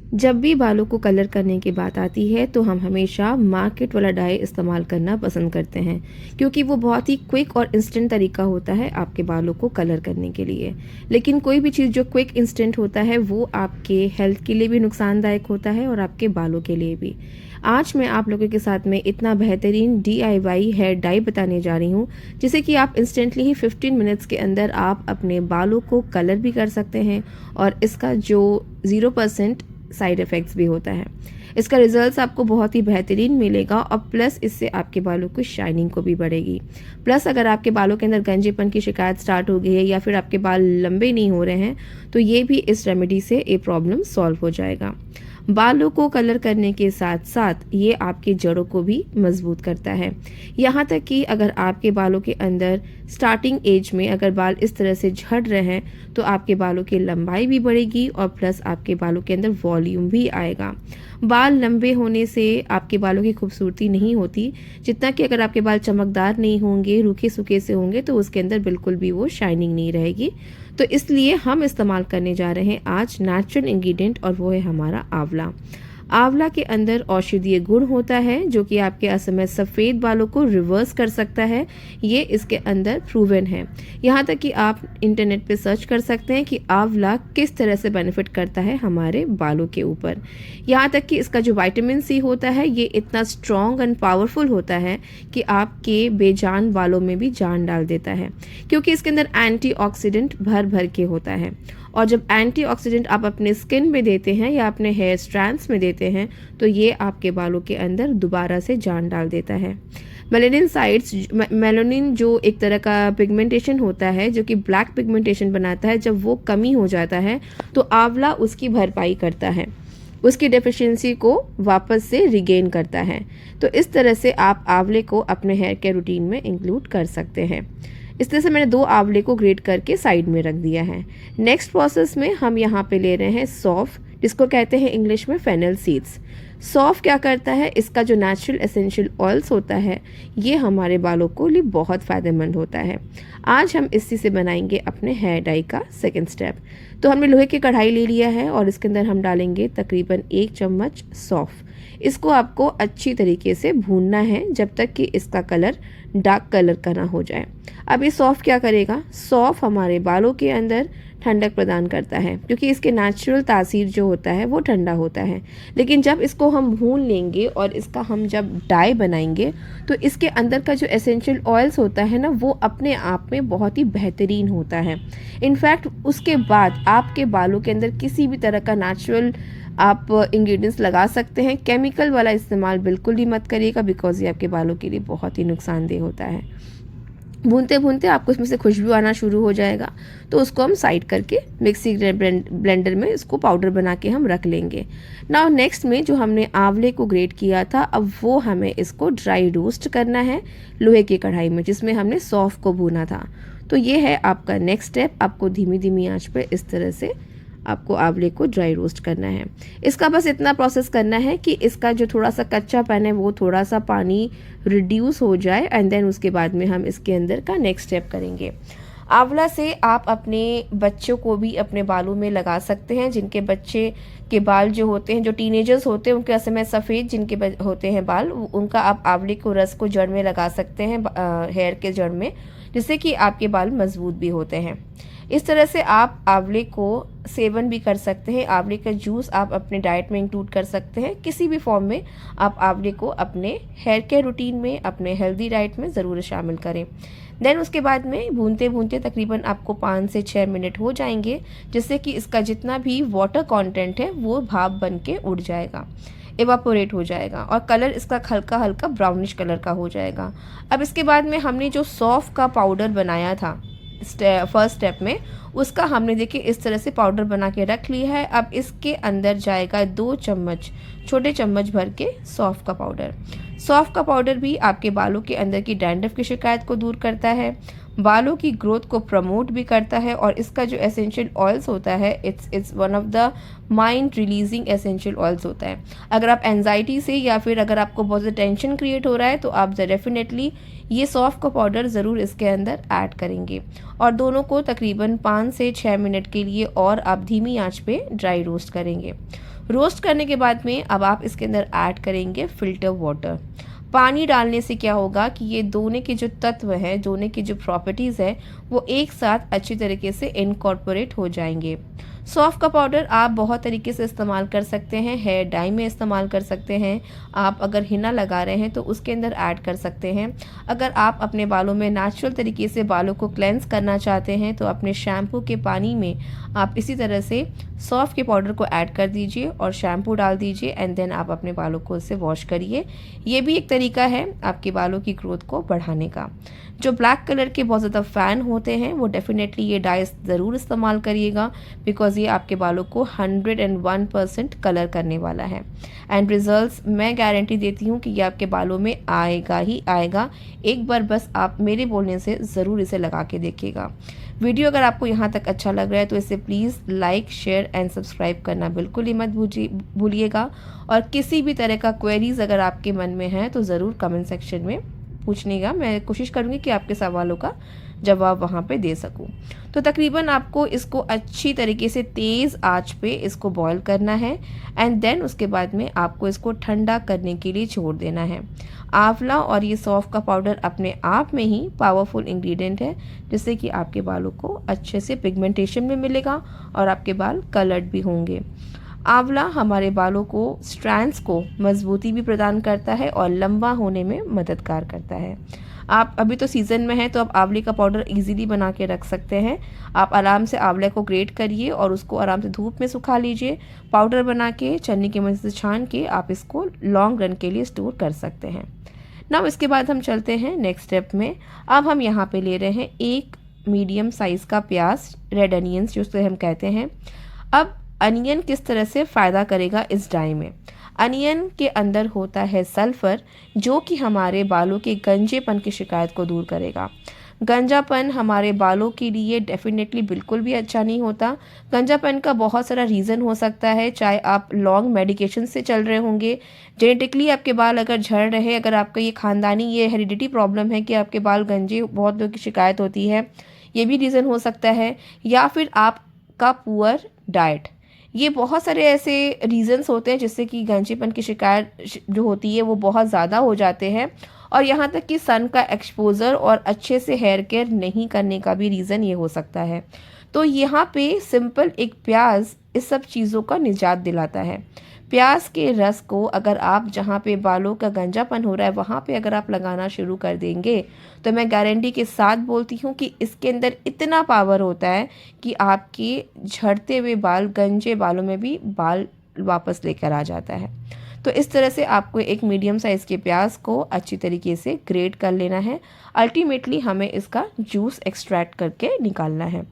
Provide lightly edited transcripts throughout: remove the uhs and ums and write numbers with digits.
जब भी बालों को कलर करने की बात आती है तो हम हमेशा मार्केट वाला डाई इस्तेमाल करना पसंद करते हैं, क्योंकि वो बहुत ही क्विक और इंस्टेंट तरीका होता है आपके बालों को कलर करने के लिए। लेकिन कोई भी चीज़ जो क्विक इंस्टेंट होता है वो आपके हेल्थ के लिए भी नुकसानदायक होता है और आपके बालों के लिए भी। आज मैं आप लोगों के साथ में इतना बेहतरीन DIY हेयर डाई बताने जा रही हूँ, जिसे कि आप इंस्टेंटली ही 15 मिनट्स के अंदर आप अपने बालों को कलर भी कर सकते हैं और इसका जो 0% साइड इफ़ेक्ट्स भी होता है। इसका रिजल्ट्स आपको बहुत ही बेहतरीन मिलेगा और प्लस इससे आपके बालों की शाइनिंग को भी बढ़ेगी। प्लस अगर आपके बालों के अंदर गंजेपन की शिकायत स्टार्ट हो गई है या फिर आपके बाल लंबे नहीं हो रहे हैं, तो ये भी इस रेमेडी से ये प्रॉब्लम सॉल्व हो जाएगा। बालों को कलर करने के साथ साथ ये आपकी जड़ों को भी मजबूत करता है। यहाँ तक कि अगर आपके बालों के अंदर स्टार्टिंग एज में अगर बाल इस तरह से झड़ रहे हैं तो आपके बालों की लंबाई भी बढ़ेगी और प्लस आपके बालों के अंदर वॉल्यूम भी आएगा। बाल लंबे होने से आपके बालों की खूबसूरती नहीं होती, जितना कि अगर आपके बाल चमकदार नहीं होंगे, रूखे सूखे से होंगे तो उसके अंदर बिल्कुल भी वो शाइनिंग नहीं रहेगी। तो इसलिए हम इस्तेमाल करने जा रहे हैं आज नेचुरल इंग्रेडिएंट और वो है हमारा आंवला। आंवला के अंदर औषधीय गुण होता है जो कि आपके असमय सफ़ेद बालों को रिवर्स कर सकता है। ये इसके अंदर प्रूवन है। यहाँ तक कि आप इंटरनेट पे सर्च कर सकते हैं कि आंवला किस तरह से बेनिफिट करता है हमारे बालों के ऊपर। यहाँ तक कि इसका जो विटामिन C होता है ये इतना स्ट्रॉन्ग एंड पावरफुल होता है कि आपके बेजान बालों में भी जान डाल देता है, क्योंकि इसके अंदर एंटीऑक्सीडेंट भर भर के होता है। और जब एंटीऑक्सीडेंट आप अपने स्किन में देते हैं या अपने हेयर स्ट्रैंड्स में देते हैं तो ये आपके बालों के अंदर दोबारा से जान डाल देता है। मेलानिन जो एक तरह का पिगमेंटेशन होता है जो कि ब्लैक पिगमेंटेशन बनाता है, जब वो कमी हो जाता है तो आंवला उसकी भरपाई करता है, उसकी डेफिशिएंसी को वापस से रिगेन करता है। तो इस तरह से आप आंवले को अपने हेयर केयर रूटीन में इंक्लूड कर सकते हैं। इस तरह से मैंने 2 आंवले को ग्रेट करके साइड में रख दिया है। नेक्स्ट प्रोसेस में हम यहाँ पे ले रहे हैं सौंफ, जिसको कहते हैं इंग्लिश में फेनल सीड्स। सौंफ क्या करता है, इसका जो नेचुरल एसेंशियल ऑयल्स होता है ये हमारे बालों को लिए बहुत फ़ायदेमंद होता है। आज हम इसी से बनाएंगे अपने हेयर डाई का सेकेंड स्टेप। तो हमने लोहे की कढ़ाई ले लिया है और इसके अंदर हम डालेंगे तकरीबन 1 चम्मच सौंफ। इसको आपको अच्छी तरीके से भूनना है जब तक कि इसका कलर डार्क कलर का ना हो जाए। अब ये सौंफ क्या करेगा, सौंफ हमारे बालों के अंदर ठंडक प्रदान करता है, क्योंकि इसके नेचुरल तासीर जो होता है वो ठंडा होता है। लेकिन जब इसको हम भून लेंगे और इसका हम जब डाई बनाएंगे तो इसके अंदर का जो एसेंशियल ऑयल्स होता है ना वो अपने आप में बहुत ही बेहतरीन होता है। इनफैक्ट उसके बाद आपके बालों के अंदर किसी भी तरह का नेचुरल आप इंग्रेडिएंट्स लगा सकते हैं। केमिकल वाला इस्तेमाल बिल्कुल ही मत करिएगा, बिकॉज ये आपके बालों के लिए बहुत ही नुकसानदेह होता है। भूनते भूनते आपको इसमें से खुशबू आना शुरू हो जाएगा तो उसको हम साइड करके मिक्सी ब्लेंडर में इसको पाउडर बना के हम रख लेंगे। नाउ नेक्स्ट में जो हमने आंवले को ग्रेट किया था, अब वो हमें इसको ड्राई रोस्ट करना है लोहे की कढ़ाई में जिसमें हमने सौंफ को भूना था। तो ये है आपका नेक्स्ट स्टेप। आपको धीमी धीमी आंच पे इस तरह से आपको आंवले को ड्राई रोस्ट करना है। इसका बस इतना प्रोसेस करना है कि इसका जो थोड़ा सा कच्चापन है वो थोड़ा सा पानी रिड्यूस हो जाए एंड देन उसके बाद में हम इसके अंदर का नेक्स्ट स्टेप करेंगे। आंवला से आप अपने बच्चों को भी अपने बालों में लगा सकते हैं। जिनके बच्चे के बाल जो होते हैं, जो टीनेजर्स होते हैं, उनके असमय सफ़ेद जिनके होते हैं बाल, उनका आप आंवले को रस को जड़ में लगा सकते हैं, हेयर के जड़ में, जिससे कि आपके बाल मजबूत भी होते हैं। इस तरह से आप आंवले को सेवन भी कर सकते हैं। आंवले का जूस आप अपने डाइट में इंक्लूड कर सकते हैं। किसी भी फॉर्म में आप आंवले को अपने हेयर केयर रूटीन में, अपने हेल्दी डाइट में ज़रूर शामिल करें। देन उसके बाद में भूनते भूनते तकरीबन आपको 5 से 6 मिनट हो जाएंगे, जिससे कि इसका जितना भी वाटर कंटेंट है वो भाप बन के उड़ जाएगा, इवापोरेट हो जाएगा और कलर इसका हल्का हल्का ब्राउनिश कलर का हो जाएगा। अब इसके बाद में हमने जो सौंफ का पाउडर बनाया था फर्स्ट स्टेप में, उसका हमने देखिए इस तरह से पाउडर बना के रख लिया है। अब इसके अंदर जाएगा 2 चम्मच, छोटे चम्मच भर के सौंफ का पाउडर। सौंफ का पाउडर भी आपके बालों के अंदर की डैंड्रफ की शिकायत को दूर करता है, बालों की ग्रोथ को प्रमोट भी करता है और इसका जो एसेंशियल ऑयल्स होता है it's one of the mind releasing essential oils होता है। अगर आप एंजाइटी से या फिर अगर आपको बहुत ज़्यादा टेंशन क्रिएट हो रहा है तो आप डेफिनेटली ये सौंफ का पाउडर ज़रूर इसके अंदर ऐड करेंगे और दोनों को तकरीबन 5 से 6 मिनट के लिए और आप धीमी आंच पे ड्राई रोस्ट करेंगे। रोस्ट करने के बाद में अब आप इसके अंदर ऐड करेंगे फ़िल्टर वाटर। पानी डालने से क्या होगा कि ये दोनों के जो तत्व हैं, दोनों की जो प्रॉपर्टीज़ है, वो एक साथ अच्छी तरीके से इनकॉर्पोरेट हो जाएंगे। सौंफ का पाउडर आप बहुत तरीके से इस्तेमाल कर सकते हैं, हेयर डाई में इस्तेमाल कर सकते हैं, आप अगर हिना लगा रहे हैं तो उसके अंदर ऐड कर सकते हैं। अगर आप अपने बालों में नेचुरल तरीके से बालों को क्लेंस करना चाहते हैं तो अपने शैम्पू के पानी में आप इसी तरह से सौंफ के पाउडर को ऐड कर दीजिए और शैम्पू डाल दीजिए एंड देन आप अपने बालों को उससे वॉश करिए। ये भी एक तरीका है आपके बालों की ग्रोथ को बढ़ाने का। जो ब्लैक कलर के बहुत ज़्यादा फ़ैन होते हैं वो डेफिनेटली ये डाई ज़रूर इस्तेमाल करिएगा, बिकॉज़ ये आपके बालों को 101% कलर करने वाला है एंड रिजल्ट्स मैं गारंटी देती हूँ कि ये आपके बालों में आएगा ही आएगा। एक बार बस आप मेरे बोलने से ज़रूर इसे लगा के देखिएगा। वीडियो अगर आपको यहाँ तक अच्छा लग रहा है तो इसे please like, share and subscribe करना बिल्कुल ही मत भूलिएगा। और किसी भी तरह का क्वेरीज़ अगर आपके मन में है तो ज़रूर कमेंट सेक्शन में पूछनेगा, मैं कोशिश करूँगी कि आपके सवालों का जवाब वहाँ पे दे सकूँ। तो तकरीबन आपको इसको अच्छी तरीके से तेज़ आंच पे इसको बॉईल करना है एंड देन उसके बाद में आपको इसको ठंडा करने के लिए छोड़ देना है। आंवला और ये सौंफ का पाउडर अपने आप में ही पावरफुल इंग्रेडिएंट है, जिससे कि आपके बालों को अच्छे से पिगमेंटेशन भी मिलेगा और आपके बाल कलर्ड भी होंगे। आंवला हमारे बालों को स्ट्रैंड्स को मजबूती भी प्रदान करता है और लंबा होने में मददगार करता है। आप अभी तो सीज़न में है तो आप आंवले का पाउडर इजीली बना के रख सकते हैं। आप आराम से आंवले को ग्रेट करिए और उसको आराम से धूप में सुखा लीजिए। पाउडर बना के छन्नी की मदद से छान के आप इसको लॉन्ग रन के लिए स्टोर कर सकते हैं। नाउ इसके बाद हम चलते हैं नेक्स्ट स्टेप में। अब हम यहाँ पे ले रहे हैं एक मीडियम साइज़ का प्याज, रेड अनियंस जिसे हम कहते हैं। अब अनियन किस तरह से फ़ायदा करेगा इस डाई में? अनियन के अंदर होता है सल्फ़र, जो कि हमारे बालों के गंजेपन की शिकायत को दूर करेगा। गंजापन हमारे बालों के लिए डेफिनेटली बिल्कुल भी अच्छा नहीं होता। गंजापन का बहुत सारा रीज़न हो सकता है, चाहे आप लॉन्ग मेडिकेशन से चल रहे होंगे, जेनेटिकली आपके बाल अगर झड़ रहे, अगर आपका ये ख़ानदानी ये हेरिडिटी प्रॉब्लम है कि आपके बाल गंजे, बहुत लोगों की शिकायत होती है, ये भी रीज़न हो सकता है, या फिर आपका पुअर डाइट। ये बहुत सारे ऐसे रीज़न्स होते हैं जिससे कि गंजेपन की शिकायत जो होती है वो बहुत ज़्यादा हो जाते हैं। और यहाँ तक कि सन का एक्सपोज़र और अच्छे से हेयर केयर नहीं करने का भी रीज़न ये हो सकता है। तो यहाँ पे सिंपल एक प्याज इस सब चीज़ों का निजात दिलाता है। प्याज के रस को अगर आप जहाँ पे बालों का गंजापन हो रहा है वहाँ पे अगर आप लगाना शुरू कर देंगे तो मैं गारंटी के साथ बोलती हूँ कि इसके अंदर इतना पावर होता है कि आपके झड़ते हुए बाल, गंजे बालों में भी बाल वापस लेकर आ जाता है। तो इस तरह से आपको एक मीडियम साइज़ के प्याज को अच्छी तरीके से ग्रेट कर लेना है। अल्टीमेटली हमें इसका जूस एक्सट्रैक्ट करके निकालना है।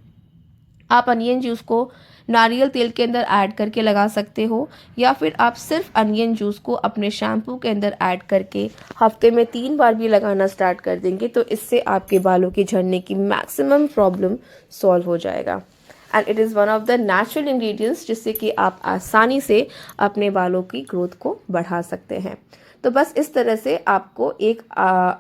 आप अनियन जूस को नारियल तेल के अंदर ऐड करके लगा सकते हो, या फिर आप सिर्फ अनियन जूस को अपने शैम्पू के अंदर ऐड करके हफ्ते में 3 बार भी लगाना स्टार्ट कर देंगे तो इससे आपके बालों के झड़ने की मैक्सिमम प्रॉब्लम सॉल्व हो जाएगा। And it is one of the natural ingredients जिससे कि आप आसानी से अपने बालों की ग्रोथ को बढ़ा सकते हैं। तो बस इस तरह से आपको एक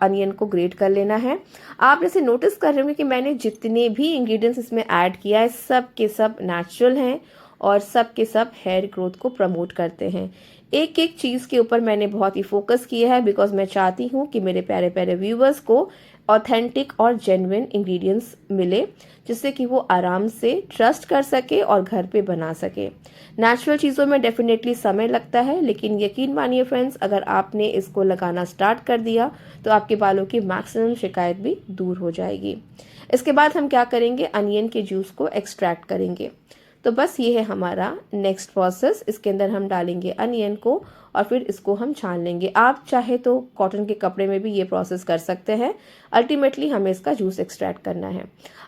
अनियन को ग्रेट कर लेना है। आप जैसे नोटिस कर रहे होंगे कि मैंने जितने भी इंग्रेडिएंट्स इसमें ऐड किया है सब के सब नेचुरल हैं और सब के सब हेयर ग्रोथ को प्रमोट करते हैं। एक एक चीज़ के ऊपर मैंने बहुत ही फोकस किया है बिकॉज मैं चाहती हूँ कि मेरे प्यारे प्यारे व्यूवर्स को ऑथेंटिक और जेन्युइन इंग्रेडिएंट्स मिले, जिससे कि वो आराम से ट्रस्ट कर सके और घर पे बना सके। नेचुरल चीज़ों में डेफिनेटली समय लगता है, लेकिन यकीन मानिए फ्रेंड्स, अगर आपने इसको लगाना स्टार्ट कर दिया तो आपके बालों की मैक्सिमम शिकायत भी दूर हो जाएगी। इसके बाद हम क्या करेंगे, अनियन के जूस को एक्सट्रैक्ट करेंगे। तो बस ये है हमारा नेक्स्ट प्रोसेस। इसके अंदर हम डालेंगे अनियन को और फिर इसको हम छान लेंगे। आप चाहे तो कॉटन के कपड़े में भी ये प्रोसेस कर सकते हैं। अल्टीमेटली हमें इसका जूस एक्सट्रैक्ट करना है।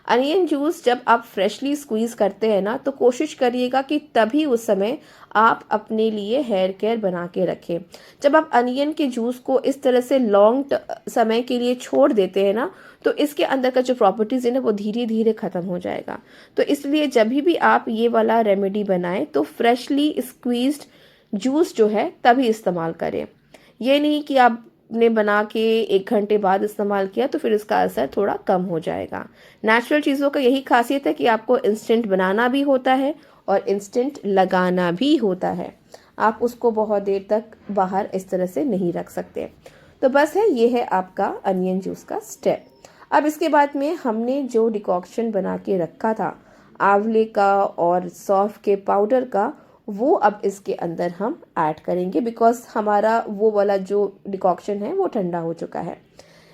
अनियन जूस जब आप फ्रेशली स्क्वीज़ करते हैं ना, तो कोशिश करिएगा कि तभी उस समय आप अपने लिए हेयर केयर बना के रखें। जब आप अनियन के जूस को इस तरह से लॉन्ग समय के लिए छोड़ देते हैं ना, तो इसके अंदर का जो प्रॉपर्टीज़ है ना वो धीरे धीरे ख़त्म हो जाएगा। तो इसलिए जब भी आप ये वाला रेमेडी बनाएं तो फ्रेशली स्क्वीज्ड जूस जो है तभी इस्तेमाल करें। ये नहीं कि आपने बना के 1 घंटे बाद इस्तेमाल किया तो फिर इसका असर थोड़ा कम हो जाएगा। नेचुरल चीज़ों का यही खासियत है कि आपको इंस्टेंट बनाना भी होता है और इंस्टेंट लगाना भी होता है। आप उसको बहुत देर तक बाहर इस तरह से नहीं रख सकते। तो बस है, ये है आपका अनियन जूस का स्टेप। अब इसके बाद में हमने जो डिकॉक्शन बना के रखा था आंवले का और सौंफ के पाउडर का, वो अब इसके अंदर हम ऐड करेंगे, बिकॉज हमारा वो वाला जो डिकॉक्शन है वो ठंडा हो चुका है।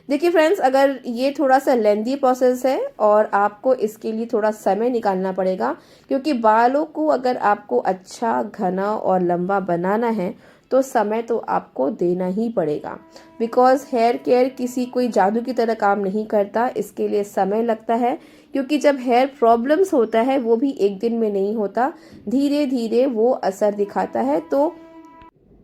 देखिए फ्रेंड्स, अगर ये थोड़ा सा लेंदी प्रोसेस है और आपको इसके लिए थोड़ा समय निकालना पड़ेगा, क्योंकि बालों को अगर आपको अच्छा घना और लंबा बनाना है तो समय तो आपको देना ही पड़ेगा, बिकॉज हेयर केयर किसी कोई जादू की तरह काम नहीं करता, इसके लिए समय लगता है। क्योंकि जब हेयर प्रॉब्लम्स होता है वो भी एक दिन में नहीं होता, धीरे धीरे वो असर दिखाता है। तो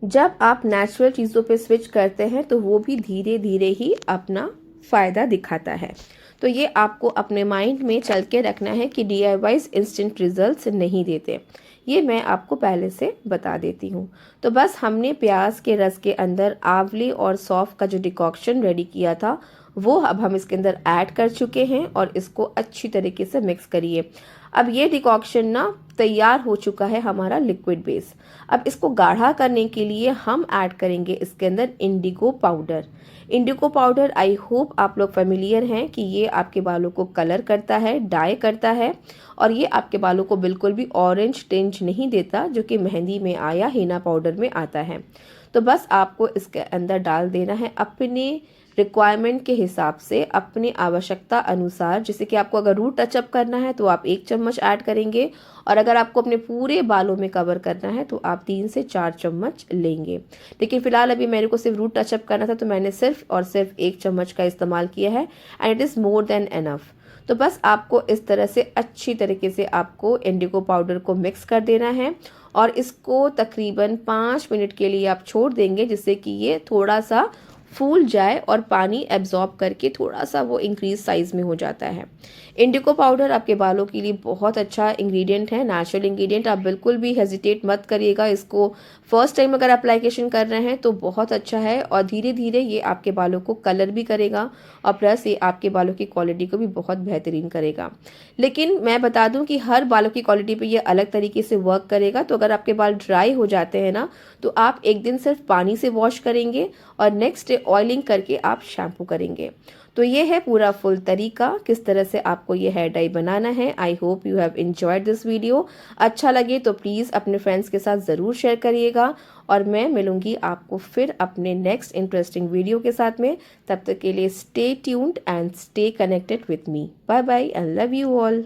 जब आप नेचुरल चीज़ों पे स्विच करते हैं तो वो भी धीरे धीरे ही अपना फ़ायदा दिखाता है। तो ये आपको अपने माइंड में चल के रखना है कि DIYs इंस्टेंट रिजल्ट्स नहीं देते, ये मैं आपको पहले से बता देती हूँ। तो बस हमने प्याज के रस के अंदर आंवले और सौंफ का जो डिकॉक्शन रेडी किया था वो अब हम इसके अंदर ऐड कर चुके हैं और इसको अच्छी तरीके से मिक्स करिए। अब ये डिकॉक्शन ना तैयार हो चुका है हमारा लिक्विड बेस। अब इसको गाढ़ा करने के लिए हम ऐड करेंगे इसके अंदर Indigo powder. Indigo powder I hope आप लोग फेमिलियर हैं कि ये आपके बालों को कलर करता है, डाई करता है, और ये आपके बालों को बिल्कुल भी ऑरेंज टिंज नहीं देता जो कि मेहंदी में या हिना पाउडर में आता है। तो बस आपको इसके अंदर डाल देना है अपने रिक्वायरमेंट के हिसाब से, अपनी आवश्यकता अनुसार। जैसे कि आपको अगर रूट टचअप करना है तो आप 1 चम्मच ऐड करेंगे, और अगर आपको अपने पूरे बालों में कवर करना है तो आप 3 से 4 चम्मच लेंगे। लेकिन फिलहाल अभी मेरे को सिर्फ रूट टचअप करना था तो मैंने सिर्फ और सिर्फ 1 चम्मच का इस्तेमाल किया है, and it is more than enough. तो बस आपको इस तरह से अच्छी तरीके से आपको इंडिगो पाउडर को मिक्स कर देना है और इसको तकरीबन 5 मिनट के लिए आप छोड़ देंगे, जिससे कि ये थोड़ा सा फूल जाए और पानी एब्जॉर्ब करके थोड़ा सा वो इंक्रीज साइज में हो जाता है। इंडिगो पाउडर आपके बालों के लिए बहुत अच्छा इंग्रेडिएंट है, नेचुरल इंग्रेडिएंट। आप बिल्कुल भी हेजिटेट मत करिएगा, इसको फर्स्ट टाइम अगर अप्लाइकेशन कर रहे हैं तो बहुत अच्छा है, और धीरे धीरे ये आपके बालों को कलर भी करेगा और प्लस ये आपके बालों की क्वालिटी को भी बहुत बेहतरीन करेगा। लेकिन मैं बता दूं कि हर बालों की क्वालिटी पे ये अलग तरीके से वर्क करेगा। तो अगर आपके बाल ड्राई हो जाते हैं ना, तो आप एक दिन सिर्फ पानी से वॉश करेंगे और नेक्स्ट डे ऑयलिंग करके आप शैम्पू करेंगे। तो ये है पूरा फुल तरीका किस तरह से आपको ये हेयर डाई बनाना है। I hope you have enjoyed this video. अच्छा लगे तो प्लीज़ अपने फ्रेंड्स के साथ ज़रूर शेयर करिएगा, और मैं मिलूंगी आपको फिर अपने नेक्स्ट इंटरेस्टिंग वीडियो के साथ में। तब तक के लिए stay tuned and stay connected with me. Bye bye and love you all.